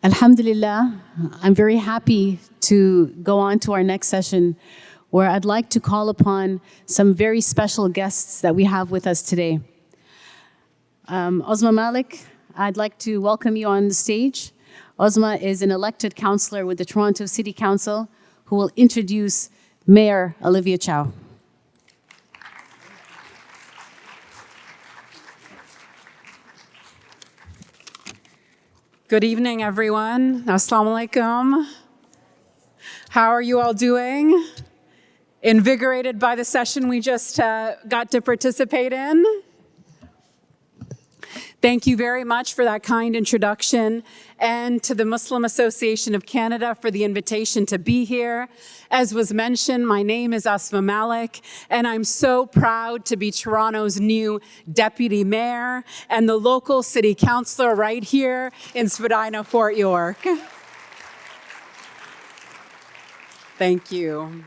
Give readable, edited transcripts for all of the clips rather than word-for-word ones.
Alhamdulillah, I'm very happy to go on to our next session where I'd like to call upon some very special guests that we have with us today. Ozma Malik, I'd like to welcome you on the stage. Ozma is an elected councillor with the Toronto City Council who will introduce Mayor Olivia Chow. Good evening, everyone. Assalamu alaikum. How are you all doing? Invigorated by the session we just got to participate in? Thank you very much for that kind introduction, and to the Muslim Association of Canada for the invitation to be here. As was mentioned, my name is Ozma Malik, and I'm so proud to be Toronto's new Deputy Mayor and the local City Councillor right here in Spadina, Fort York. Thank you.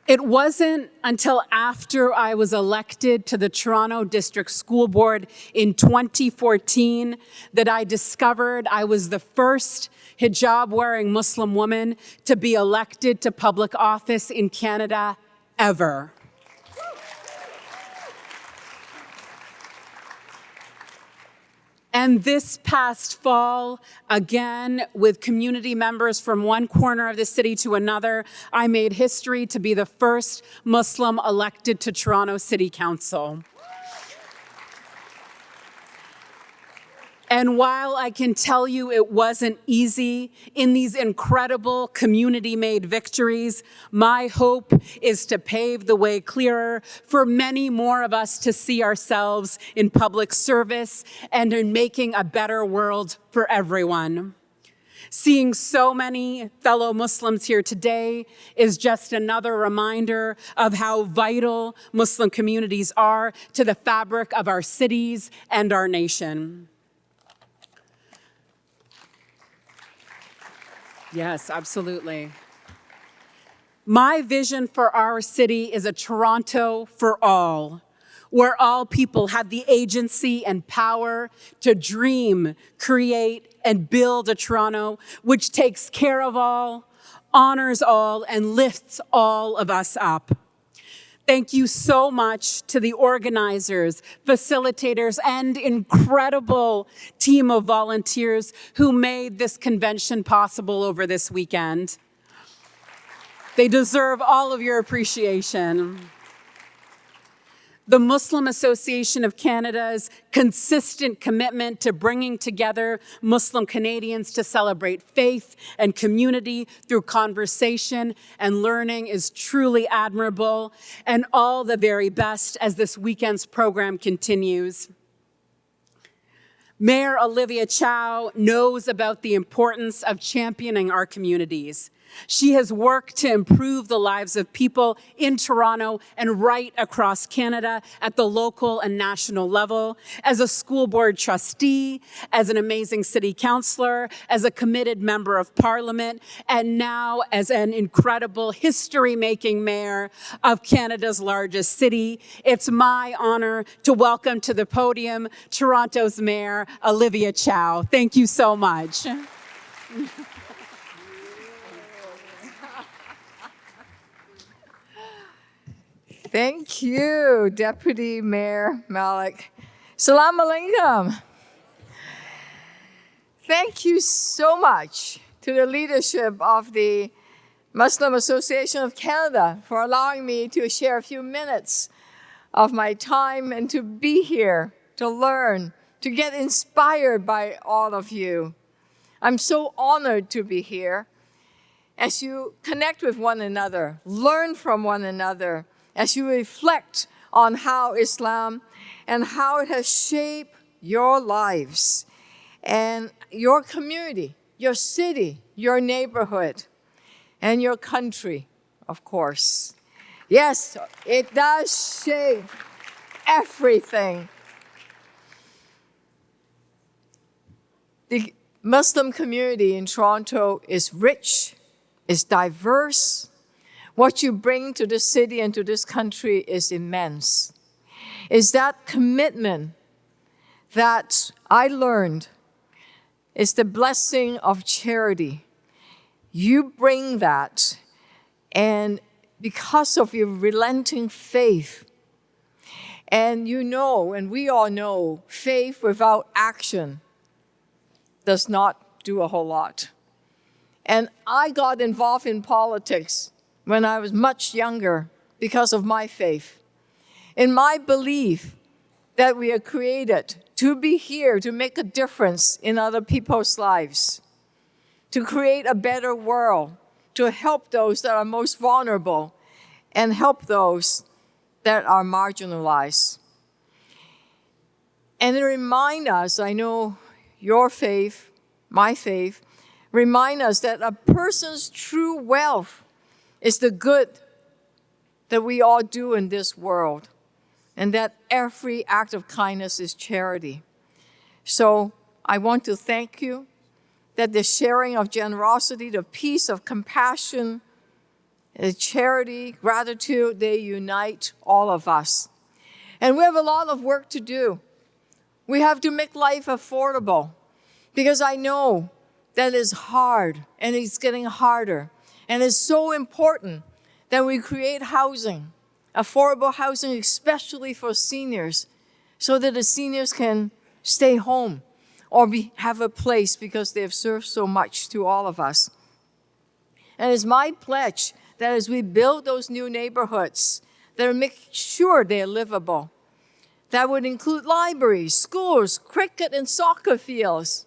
It wasn't until after I was elected to the Toronto District School Board in 2014 that I discovered I was the first hijab-wearing Muslim woman to be elected to public office in Canada ever. And this past fall, again, with community members from one corner of the city to another, I made history to be the first Muslim elected to Toronto City Council. And while I can tell you it wasn't easy, in these incredible community-made victories, my hope is to pave the way clearer for many more of us to see ourselves in public service and in making a better world for everyone. Seeing so many fellow Muslims here today is just another reminder of how vital Muslim communities are to the fabric of our cities and our nation. Yes, absolutely. My vision for our city is a Toronto for all, where all people have the agency and power to dream, create, and build a Toronto which takes care of all, honors all, and lifts all of us up. Thank you so much to the organizers, facilitators, and incredible team of volunteers who made this convention possible over this weekend. They deserve all of your appreciation. The Muslim Association of Canada's consistent commitment to bringing together Muslim Canadians to celebrate faith and community through conversation and learning is truly admirable, and all the very best as this weekend's program continues. Mayor Olivia Chow knows about the importance of championing our communities. She has worked to improve the lives of people in Toronto and right across Canada at the local and national level, as a school board trustee, as an amazing city councillor, as a committed member of parliament, and now as an incredible history-making mayor of Canada's largest city. It's my honor to welcome to the podium Toronto's Mayor Olivia Chow. Thank you so much. Thank you, Deputy Mayor Malik. Salam alaikum. Thank you so much to the leadership of the Muslim Association of Canada for allowing me to share a few minutes of my time and to be here, to learn, to get inspired by all of you. I'm so honored to be here as you connect with one another, learn from one another, as you reflect on how Islam and how it has shaped your lives and your community, your city, your neighborhood, and your country, of course. Yes, it does shape everything. The Muslim community in Toronto is rich, is diverse. What you bring to this city and to this country is immense. Is that commitment that I learned is the blessing of charity. You bring that, and because of your relenting faith, and you know, and we all know, faith without action does not do a whole lot. And I got involved in politics when I was much younger because of my faith. In my belief that we are created to be here to make a difference in other people's lives, to create a better world, to help those that are most vulnerable, and help those that are marginalized. And it reminds us, I know your faith, my faith, remind us that a person's true wealth is the good that we all do in this world, and that every act of kindness is charity. So I want to thank you that the sharing of generosity, the peace of compassion, the charity, gratitude, they unite all of us. And we have a lot of work to do. We have to make life affordable, because I know that is hard, and it's getting harder. And it's so important that we create housing, affordable housing, especially for seniors, so that the seniors can stay home or have a place, because they have served so much to all of us. And it's my pledge that as we build those new neighborhoods, that we make sure they're livable. That would include libraries, schools, cricket and soccer fields,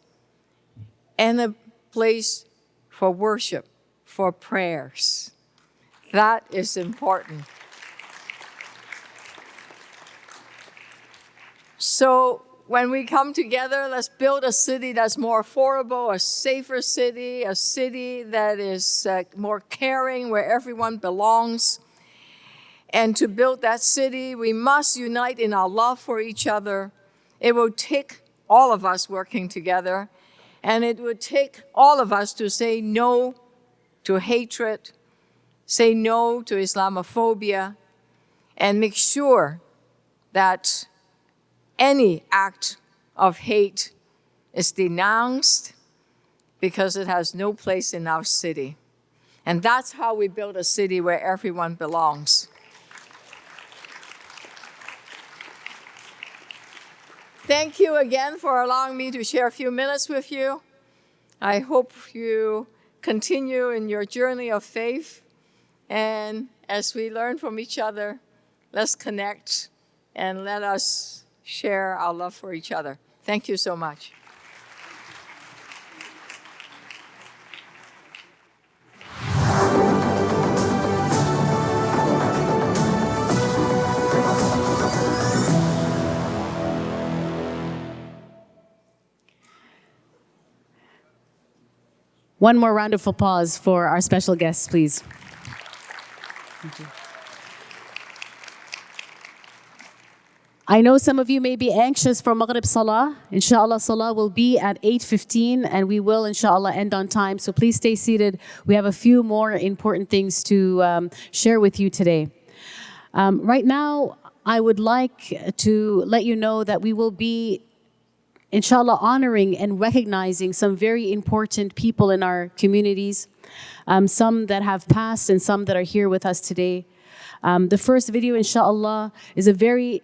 and a place for worship, for prayers. That is important. So when we come together, let's build a city that's more affordable, a safer city, a city that is more caring, where everyone belongs. And to build that city, we must unite in our love for each other. It will take all of us working together. And it would take all of us to say no to hatred, say no to Islamophobia, and make sure that any act of hate is denounced, because it has no place in our city. And that's how we build a city where everyone belongs. Thank you again for allowing me to share a few minutes with you. I hope you continue in your journey of faith. And as we learn from each other, let's connect and let us share our love for each other. Thank you so much. One more round of applause for our special guests, please. Thank you. I know some of you may be anxious for Maghrib Salah. Inshallah, Salah will be at 8:15, and we will, inshallah, end on time. So please stay seated. We have a few more important things to share with you today. Right now, I would like to let you know that we will be, inshallah, honoring and recognizing some very important people in our communities, some that have passed and some that are here with us today. The first video, inshallah, is a very,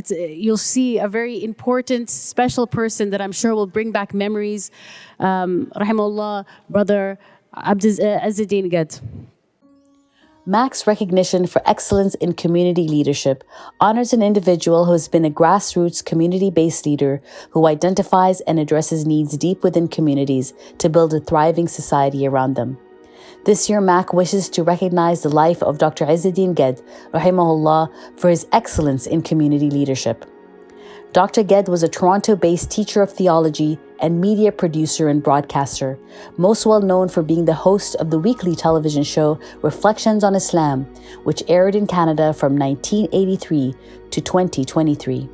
you'll see a very important, special person that I'm sure will bring back memories. Rahimahullah, Brother Ezzedin Gad. MAC's recognition for excellence in community leadership honors an individual who has been a grassroots community-based leader who identifies and addresses needs deep within communities to build a thriving society around them. This year, MAC wishes to recognize the life of Dr. Ezzedin Gad, rahimahullah, for his excellence in community leadership. Dr. Gad was a Toronto-based teacher of theology and media producer and broadcaster, most well known for being the host of the weekly television show Reflections on Islam, which aired in Canada from 1983 to 2023.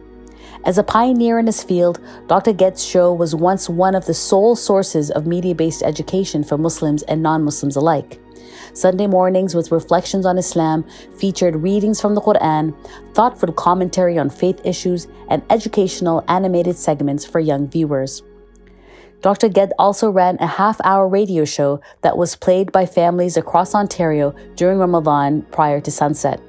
As a pioneer in his field, Dr. Gad's show was once one of the sole sources of media-based education for Muslims and non-Muslims alike. Sunday mornings with Reflections on Islam featured readings from the Quran, thoughtful commentary on faith issues, and educational animated segments for young viewers. Dr. Gad also ran a half-hour radio show that was played by families across Ontario during Ramadan prior to sunset.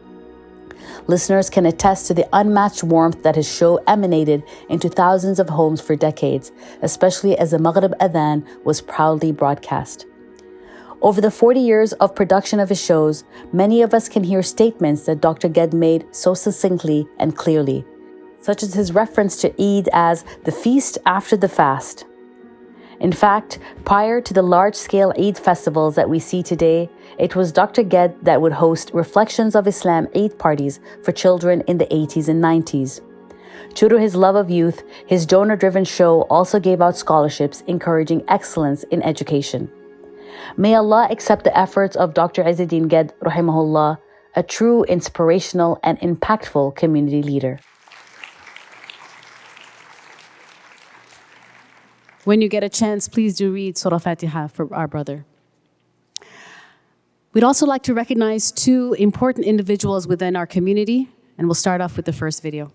Listeners can attest to the unmatched warmth that his show emanated into thousands of homes for decades, especially as the Maghrib Adhan was proudly broadcast. Over the 40 years of production of his shows, many of us can hear statements that Dr. Gad made so succinctly and clearly, such as his reference to Eid as the feast after the fast. In fact, prior to the large-scale Eid festivals that we see today, it was Dr. Gad that would host Reflections of Islam Eid parties for children in the 80s and 90s. True to his love of youth, his donor-driven show also gave out scholarships encouraging excellence in education. May Allah accept the efforts of Dr. Ezzedin Gad, rahimahullah, a true inspirational and impactful community leader. When you get a chance, please do read Surah Fatiha for our brother. We'd also like to recognize two important individuals within our community, and we'll start off with the first video.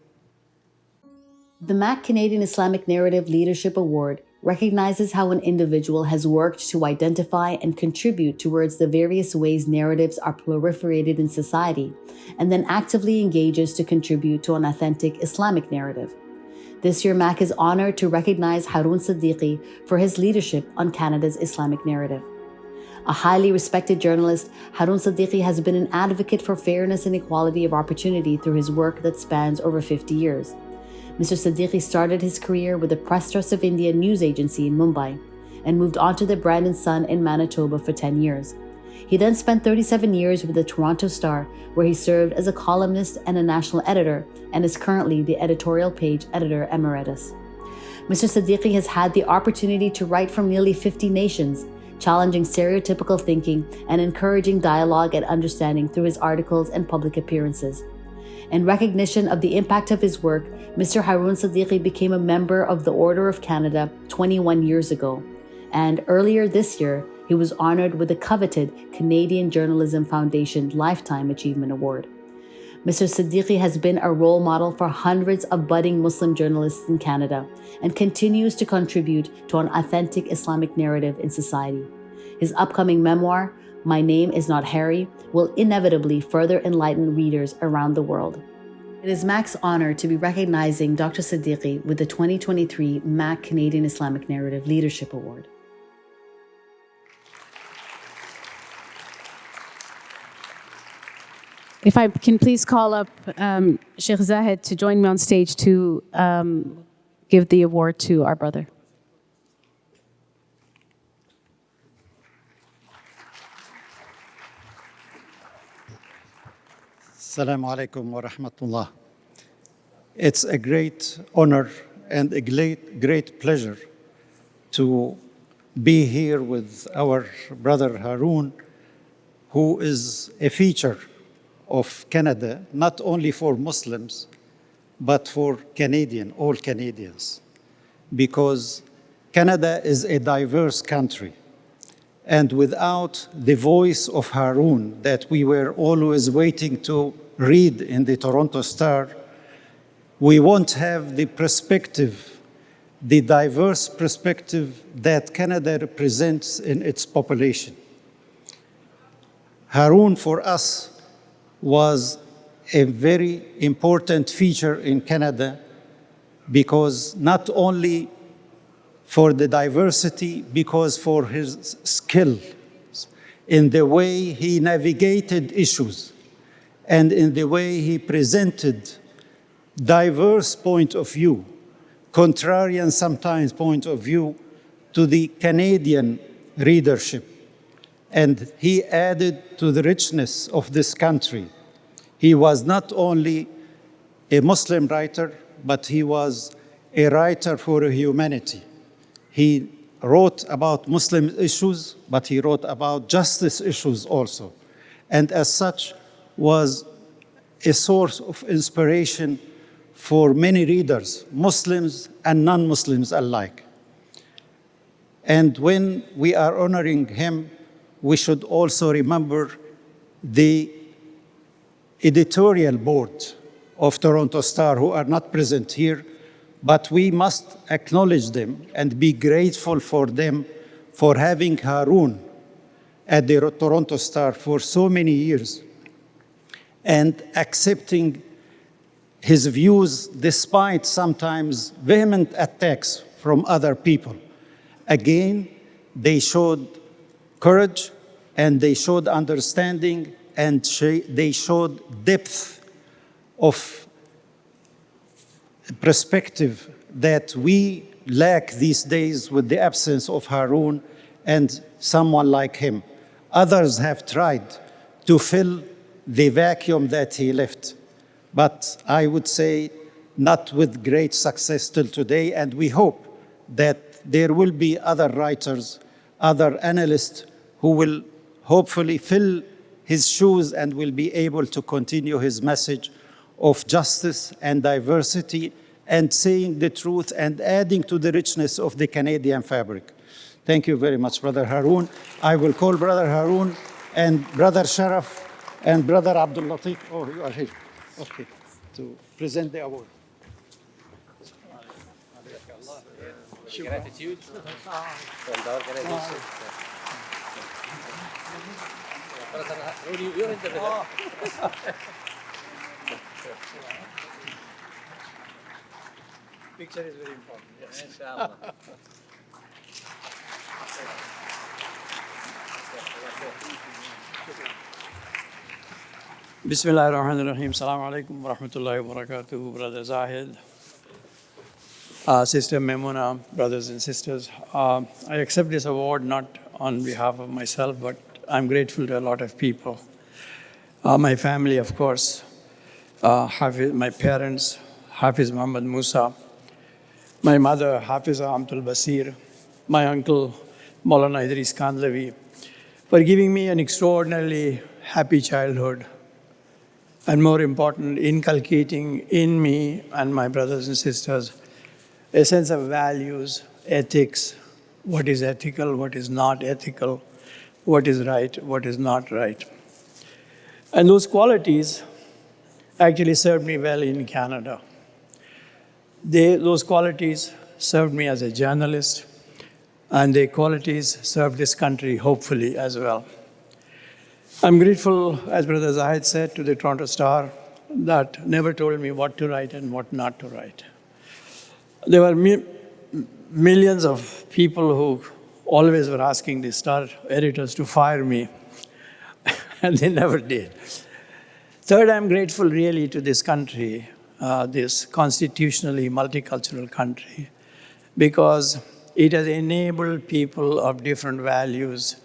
The MAC Canadian Islamic Narrative Leadership Award recognizes how an individual has worked to identify and contribute towards the various ways narratives are proliferated in society, and then actively engages to contribute to an authentic Islamic narrative. This year, MAC is honored to recognize Haroon Siddiqui for his leadership on Canada's Islamic narrative. A highly respected journalist, Haroon Siddiqui has been an advocate for fairness and equality of opportunity through his work that spans over 50 years. Mr. Siddiqui started his career with the Press Trust of India news agency in Mumbai and moved on to the Brandon Sun in Manitoba for 10 years. He then spent 37 years with the Toronto Star, where he served as a columnist and a national editor, and is currently the editorial page editor emeritus. Mr. Siddiqui has had the opportunity to write from nearly 50 nations, challenging stereotypical thinking and encouraging dialogue and understanding through his articles and public appearances. In recognition of the impact of his work, Mr. Haroon Siddiqui became a member of the Order of Canada 21 years ago, and earlier this year, he was honored with the coveted Canadian Journalism Foundation Lifetime Achievement Award. Mr. Siddiqui has been a role model for hundreds of budding Muslim journalists in Canada and continues to contribute to an authentic Islamic narrative in society. His upcoming memoir, My Name Is Not Harry, will inevitably further enlighten readers around the world. It is MAC's honor to be recognizing Dr. Siddiqui with the 2023 MAC Canadian Islamic Narrative Leadership Award. If I can please call up Sheikh Zahid to join me on stage to give the award to our brother. Assalamu alaikum wa rahmatullah. It's a great honor and a great pleasure to be here with our brother Haroon, who is a feature of Canada, not only for Muslims, but for all Canadians, because Canada is a diverse country. And without the voice of Haroon that we were always waiting to read in the Toronto Star, we won't have the perspective, the diverse perspective that Canada represents in its population. Haroon, for us, was a very important feature in Canada because not only for the diversity, because for his skill in the way he navigated issues and in the way he presented diverse point of view, contrarian sometimes point of view to the Canadian readership. And he added to the richness of this country. He was not only a Muslim writer, but he was a writer for humanity. He wrote about Muslim issues, but he wrote about justice issues also. And as such, was a source of inspiration for many readers, Muslims and non-Muslims alike. And when we are honoring him, we should also remember the editorial board of Toronto Star, who are not present here, but we must acknowledge them and be grateful for them for having Haroon at the Toronto Star for so many years and accepting his views despite sometimes vehement attacks from other people. Again, they showed courage and they showed understanding and they showed depth of perspective that we lack these days with the absence of Haroon and someone like him. Others have tried to fill the vacuum that he left, but I would say not with great success till today, and we hope that there will be other writers, other analysts who will hopefully fill his shoes and will be able to continue his message of justice and diversity and saying the truth and adding to the richness of the Canadian fabric. Thank you very much, Brother Haroon. I will call Brother Haroon and Brother Sharaf and Brother Abdul Latif. Oh, you are here. Okay, to present the award. Gratitude. You're interpreter. Picture is very important. Yes. Inshallah. Bismillah ar-Rahman ar-Rahim. Assalamu alaikum wa rahmatullahi wa barakatuh, Brother Zahid, Sister Memuna, brothers and sisters. I accept this award not on behalf of myself, but I'm grateful to a lot of people. My family, of course, my parents, Hafiz Muhammad Musa, my mother, Hafiza Amtul Basir, my uncle, Maulana Idris Kandlavi, for giving me an extraordinarily happy childhood, and more important, inculcating in me and my brothers and sisters a sense of values, ethics, what is ethical, what is not ethical, what is right, what is not right. And those qualities actually served me well in Canada. Those qualities served me as a journalist, and the qualities served this country, hopefully, as well. I'm grateful, as Brother Zahid said, to the Toronto Star that never told me what to write and what not to write. There were millions of people who always were asking the Star editors to fire me, and they never did. Third, I'm grateful really to this country, this constitutionally multicultural country, because it has enabled people of different values,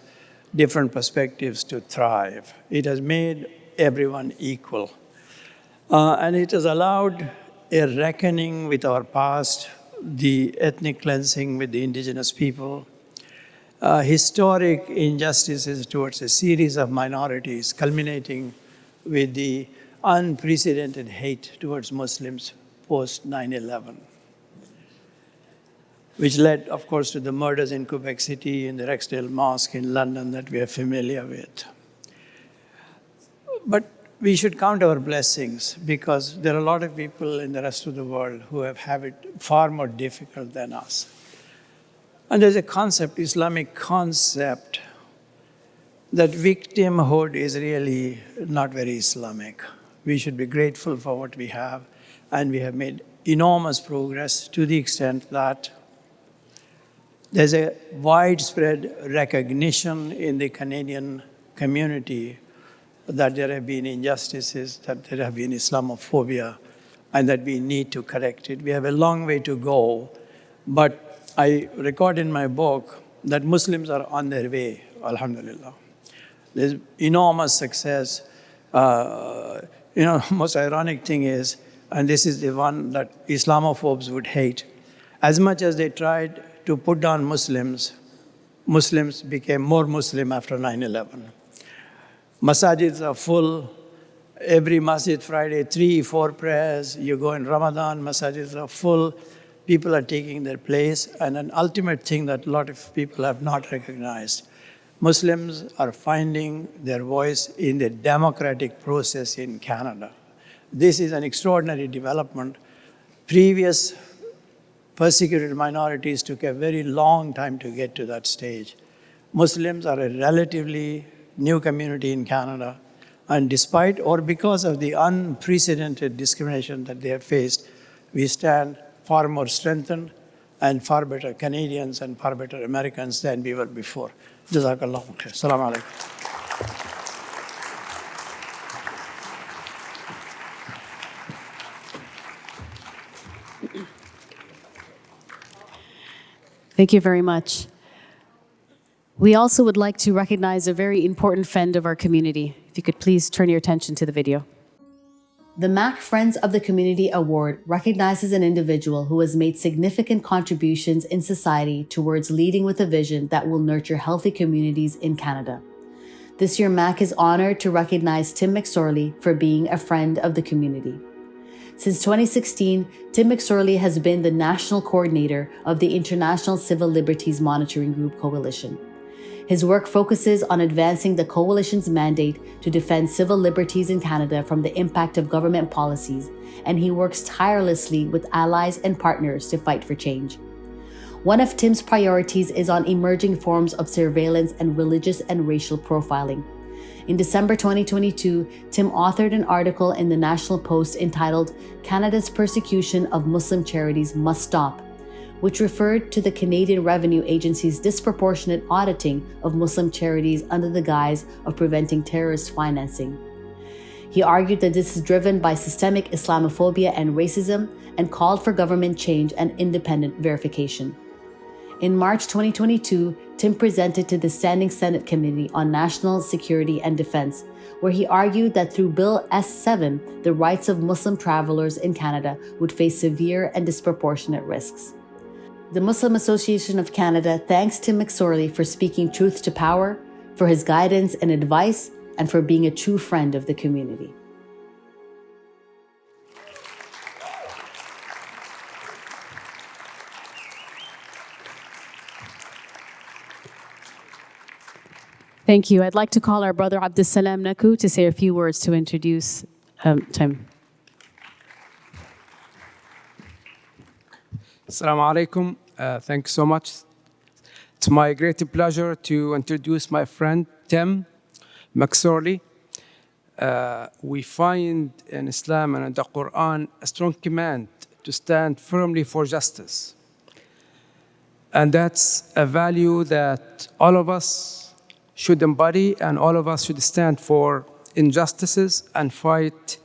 different perspectives to thrive. It has made everyone equal. And it has allowed a reckoning with our past, the ethnic cleansing with the indigenous people, historic injustices towards a series of minorities, culminating with the unprecedented hate towards Muslims post 9/11, which led, of course, to the murders in Quebec City, in the Rexdale Mosque in London that we are familiar with. But we should count our blessings, because there are a lot of people in the rest of the world who have it far more difficult than us. And there's a concept, Islamic concept, that victimhood is really not very Islamic. We should be grateful for what we have, and we have made enormous progress to the extent that there's a widespread recognition in the Canadian community that there have been injustices, that there have been Islamophobia, and that we need to correct it. We have a long way to go, but I record in my book that Muslims are on their way, alhamdulillah. There's enormous success. Most ironic thing is, and this is the one that Islamophobes would hate, as much as they tried to put down Muslims, Muslims became more Muslim after 9/11. Masajids are full. Every masjid Friday, 3-4 prayers. You go in Ramadan, masajids are full. People are taking their place. And an ultimate thing that a lot of people have not recognized, Muslims are finding their voice in the democratic process in Canada. This is an extraordinary development. Previous persecuted minorities took a very long time to get to that stage. Muslims are a relatively new community in Canada, and despite or because of the unprecedented discrimination that they have faced, we stand far more strengthened and far better Canadians and far better Americans than we were before. Jazakallahu khair. Assalamu alaikum. Thank you very much. We also would like to recognize a very important friend of our community. If you could please turn your attention to the video. The MAC Friends of the Community Award recognizes an individual who has made significant contributions in society towards leading with a vision that will nurture healthy communities in Canada. This year, MAC is honored to recognize Tim McSorley for being a friend of the community. Since 2016, Tim McSorley has been the national coordinator of the International Civil Liberties Monitoring Group Coalition. His work focuses on advancing the coalition's mandate to defend civil liberties in Canada from the impact of government policies, and he works tirelessly with allies and partners to fight for change. One of Tim's priorities is on emerging forms of surveillance and religious and racial profiling. In December 2022, Tim authored an article in the National Post entitled "Canada's Persecution of Muslim Charities Must Stop," which referred to the Canadian Revenue Agency's disproportionate auditing of Muslim charities under the guise of preventing terrorist financing. He argued that this is driven by systemic Islamophobia and racism and called for government change and independent verification. In March 2022, Tim presented to the Standing Senate Committee on National Security and Defense, where he argued that through Bill S7, the rights of Muslim travelers in Canada would face severe and disproportionate risks. The Muslim Association of Canada thanks Tim McSorley for speaking truth to power, for his guidance and advice, and for being a true friend of the community. Thank you. I'd like to call our brother Abdussalam Naku to say a few words to introduce Tim. Assalamu alaikum. Thank you so much. It's my great pleasure to introduce my friend Tim McSorley. We find in Islam and in the Quran a strong command to stand firmly for justice. And that's a value that all of us should embody, and all of us should stand for injustices and fight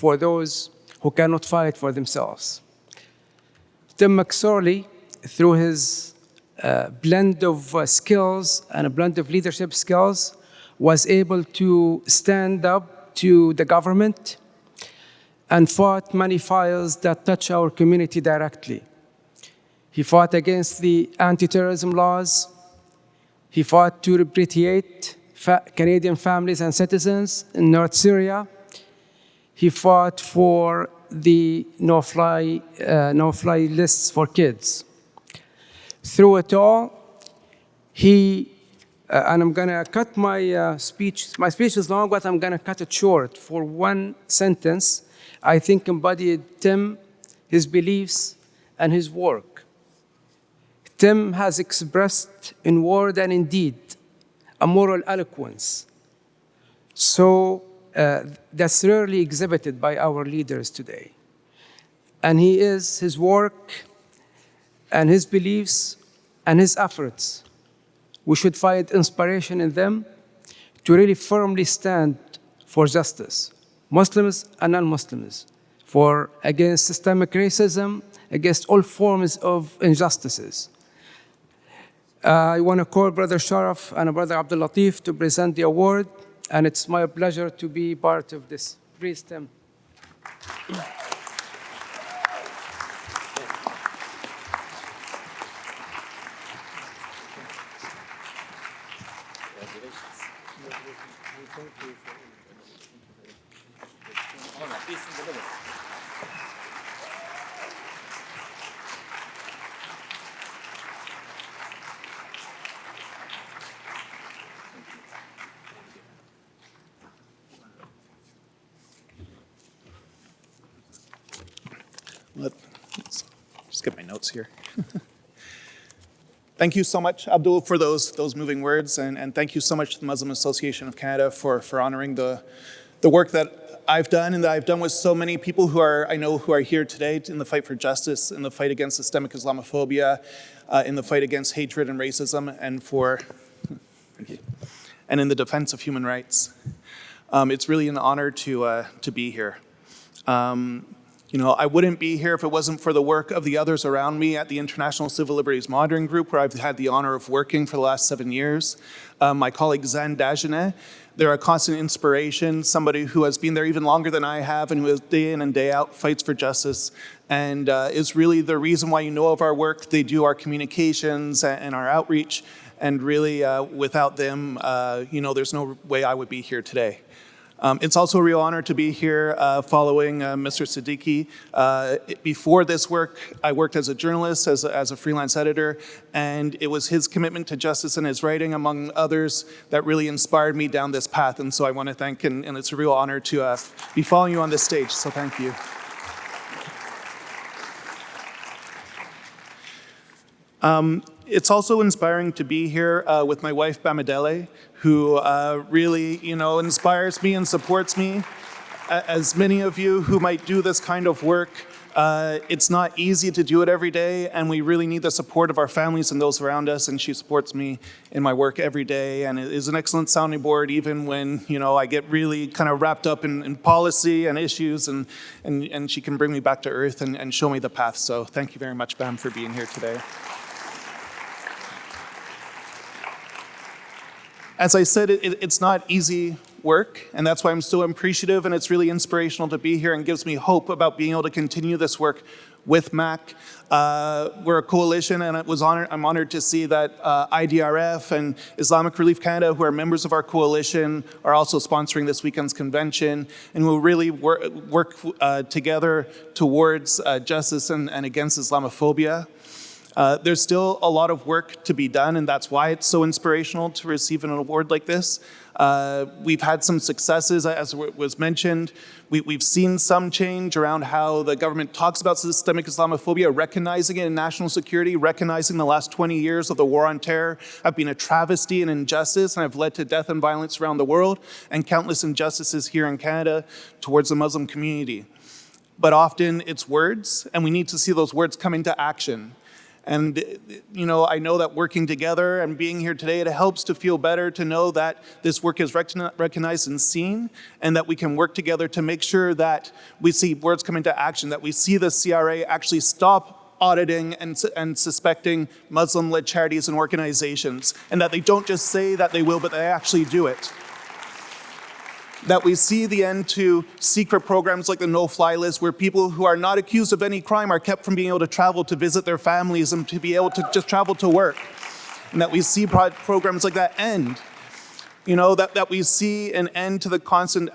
for those who cannot fight for themselves. Tim McSorley, through his blend of skills and a blend of leadership skills, was able to stand up to the government and fought many files that touch our community directly. He fought against the anti-terrorism laws. He fought to repatriate Canadian families and citizens in North Syria. He fought for the no-fly lists for kids. Through it all, and I'm gonna cut my speech. My speech is long, but I'm gonna cut it short for one sentence. I think embodied Tim, his beliefs, and his work. Tim has expressed in word and in deed a moral eloquence. So that's rarely exhibited by our leaders today. And his work and his beliefs and his efforts, we should find inspiration in them to really firmly stand for justice, Muslims and non-Muslims, against systemic racism, against all forms of injustices. I want to call Brother Sharaf and Brother Abdul Latif to present the award, and it's my pleasure to be part of this. Please, Tim. just get my notes here. Thank you so much, Abdul, for those moving words, and thank you so much to the Muslim Association of Canada for honoring the work that I've done and that I've done with so many people who I know are here today in the fight for justice, in the fight against systemic Islamophobia, in the fight against hatred and racism, and in the defense of human rights. It's really an honor to be here. I wouldn't be here if it wasn't for the work of the others around me at the International Civil Liberties Monitoring Group, where I've had the honor of working for the last 7 years. My colleague Zan Dajane, they're a constant inspiration, somebody who has been there even longer than I have and who is day in and day out fights for justice and is really the reason why you know of our work. They do our communications and our outreach, and really without them, there's no way I would be here today. It's also a real honor to be here following Mr. Siddiqui. Before this work, I worked as a journalist, as a freelance editor, and it was his commitment to justice and his writing, among others, that really inspired me down this path. And so I want to thank, and it's a real honor to be following you on this stage, so thank you. It's also inspiring to be here with my wife, Bamidele, who really, inspires me and supports me. As many of you who might do this kind of work, it's not easy to do it every day, and we really need the support of our families and those around us, and she supports me in my work every day, and it is an excellent sounding board even when, I get really kind of wrapped up in policy and issues, and she can bring me back to earth and show me the path. So thank you very much, Bam, for being here today. As I said, it's not easy work, and that's why I'm so appreciative, and it's really inspirational to be here and gives me hope about being able to continue this work with MAC. We're a coalition, and I'm honored to see that IDRF and Islamic Relief Canada, who are members of our coalition, are also sponsoring this weekend's convention, and we'll really work together towards justice and against Islamophobia. There's still a lot of work to be done, and that's why it's so inspirational to receive an award like this. We've had some successes, as was mentioned. We've seen some change around how the government talks about systemic Islamophobia, recognizing it in national security, recognizing the last 20 years of the war on terror have been a travesty and injustice and have led to death and violence around the world, and countless injustices here in Canada towards the Muslim community. But often it's words, and we need to see those words come into action. And, I know that working together and being here today, it helps to feel better to know that this work is recognized and seen, and that we can work together to make sure that we see words come into action, that we see the CRA actually stop auditing and suspecting Muslim-led charities and organizations, and that they don't just say that they will, but they actually do it. That we see the end to secret programs like the no-fly list, where people who are not accused of any crime are kept from being able to travel to visit their families and to be able to just travel to work. And that we see programs like that end. That we see an end to the constant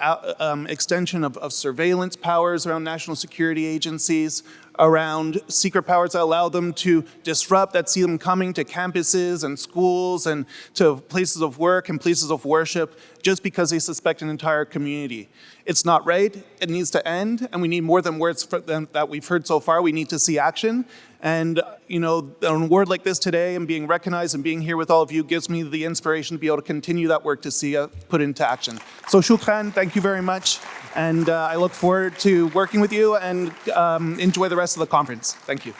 extension of surveillance powers around national security agencies, around secret powers that allow them to disrupt, that see them coming to campuses and schools and to places of work and places of worship just because they suspect an entire community. It's not right. It needs to end, and we need more than words that we've heard so far. We need to see action. And, an award like this today and being recognized and being here with all of you gives me the inspiration to be able to continue that work to see put into action. So shukran, thank you very much. And I look forward to working with you and enjoy the rest of the conference. Thank you.